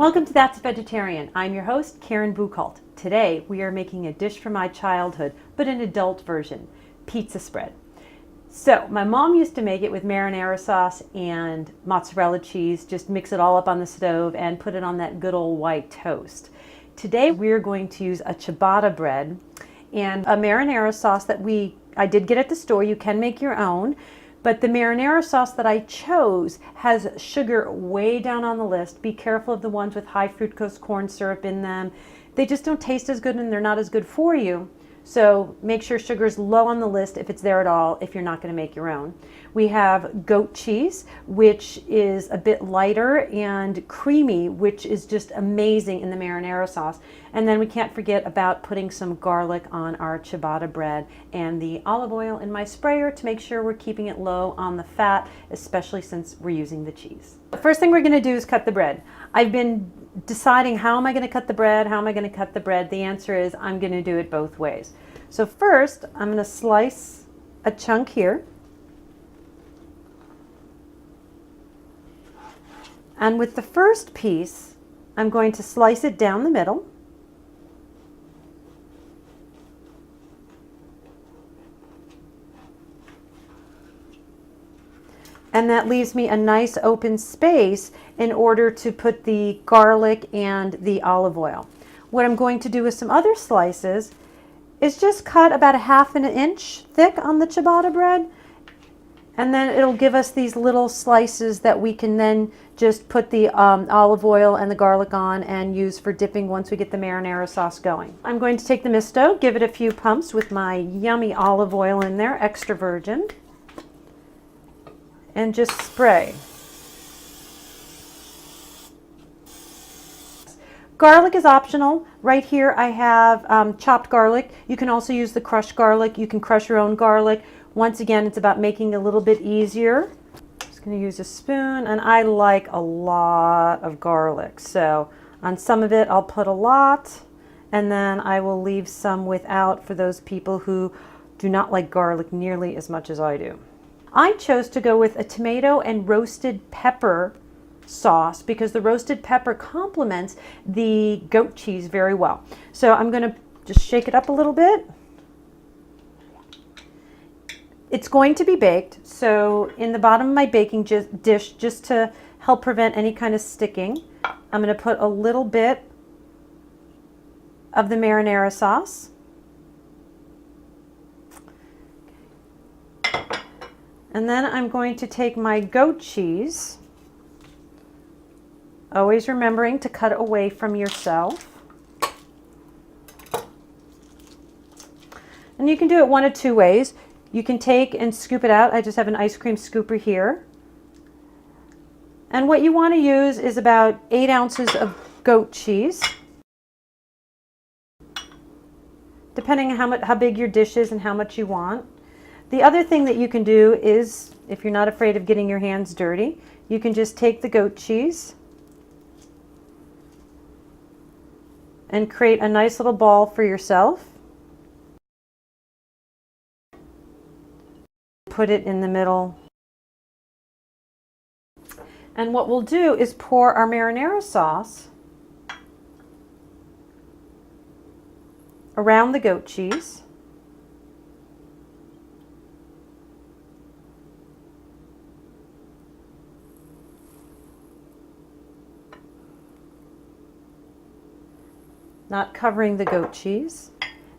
Welcome to That's Vegetarian. I'm your host, Karen Buchholz. Today we are making a dish from my childhood, but an adult version, pizza spread. So my mom used to make it with marinara sauce and mozzarella cheese, just mix it all up on the stove and put it on that good old white toast. Today we're going to use a ciabatta bread and a marinara sauce that I did get at the store. You can make your own. But the marinara sauce that I chose has sugar way down on the list. Be careful of the ones with high fructose corn syrup in them. They just don't taste as good and they're not as good for you. So make sure sugar's low on the list if it's there at all, if you're not going to make your own. We have goat cheese, which is a bit lighter, and creamy, which is just amazing in the marinara sauce. And then we can't forget about putting some garlic on our ciabatta bread and the olive oil in my sprayer to make sure we're keeping it low on the fat, especially since we're using the cheese. The first thing we're going to do is cut the bread. I've been deciding, how am I going to cut the bread? How am I going to cut the bread? The answer is I'm going to do it both ways. So first, I'm going to slice a chunk here. And with the first piece, I'm going to slice it down the middle. And that leaves me a nice open space in order to put the garlic and the olive oil. What I'm going to do with some other slices is just cut about a half an inch thick on the ciabatta bread. And then it'll give us these little slices that we can then just put the olive oil and the garlic on and use for dipping once we get the marinara sauce going. I'm going to take the misto, give it a few pumps with my yummy olive oil in there, extra virgin, and just spray. Garlic is optional. Right here I have chopped garlic. You can also use the crushed garlic. You can crush your own garlic. Once again, it's about making it a little bit easier. Just going to use a spoon, and I like a lot of garlic. So on some of it I'll put a lot, and then I will leave some without for those people who do not like garlic nearly as much as I do. I chose to go with a tomato and roasted pepper sauce because the roasted pepper complements the goat cheese very well. So I'm going to just shake it up a little bit. It's going to be baked, so in the bottom of my baking dish, just to help prevent any kind of sticking, I'm going to put a little bit of the marinara sauce. And then I'm going to take my goat cheese, always remembering to cut away from yourself. And you can do it one of two ways. You can take and scoop it out. I just have an ice cream scooper here. And what you want to use is about 8 ounces of goat cheese, depending on how big your dish is and how much you want. The other thing that you can do is, if you're not afraid of getting your hands dirty, you can just take the goat cheese and create a nice little ball for yourself. Put it in the middle. And what we'll do is pour our marinara sauce around the goat cheese. Not covering the goat cheese.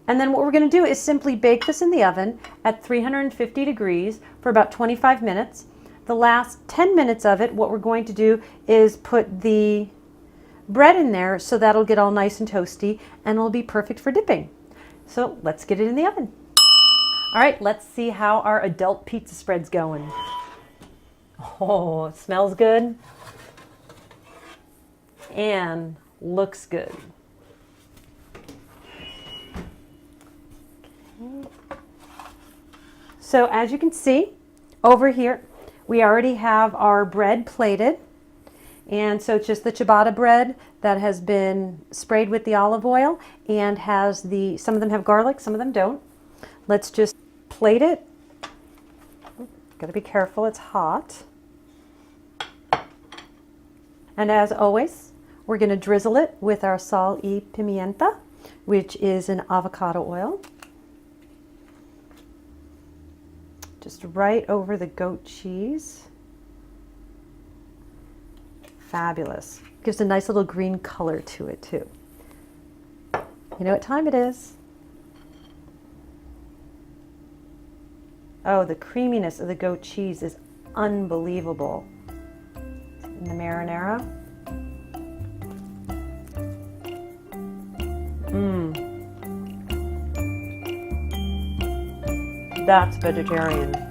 And then what we're going to do is simply bake this in the oven at 350 degrees for about 25 minutes. The last 10 minutes of it, what we're going to do is put the bread in there so that'll get all nice and toasty and it'll be perfect for dipping. So let's get it in the oven. All right, let's see how our adult pizza spread's going. Oh, it smells good and looks good. So as you can see over here, we already have our bread plated. And so it's just the ciabatta bread that has been sprayed with the olive oil and has some of them have garlic, some of them don't. Let's just plate it. Gotta be careful, it's hot. And as always, We're going to drizzle it with our sal y pimienta, which is an avocado oil. Just right over the goat cheese. Fabulous. Gives a nice little green color to it too. You know what time it is? Oh, the creaminess of the goat cheese is unbelievable. In the marinara. That's vegetarian.